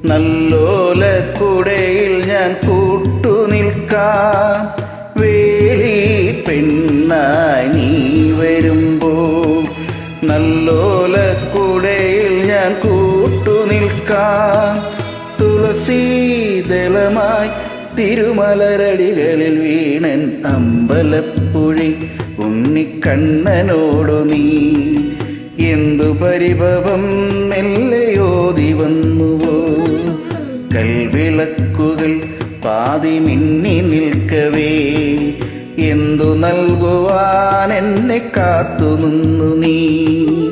നല്ലോലക്കുടയിൽ ഞാൻ കൂട്ടുനിൽക്കാം. വേലി പെണ്ണായി നീ വരുമ്പോൾ നല്ലോലക്കുടയിൽ ഞാൻ കൂട്ടുനിൽക്കാം. തുളസീദളമായി തിരുമലരടികളിൽ വീണൻ അമ്പലപ്പുഴി ഉണ്ണിക്കണ്ണനോടു നീ എന്തു പരിഭവം മെല്ലയോതി വന്നുവോ. കൽവിളക്കുകൾ പാതി മിന്നി നിൽക്കവേ എന്തു നൽകുവാൻ എന്നെ കാത്തുനിന്നു നീ.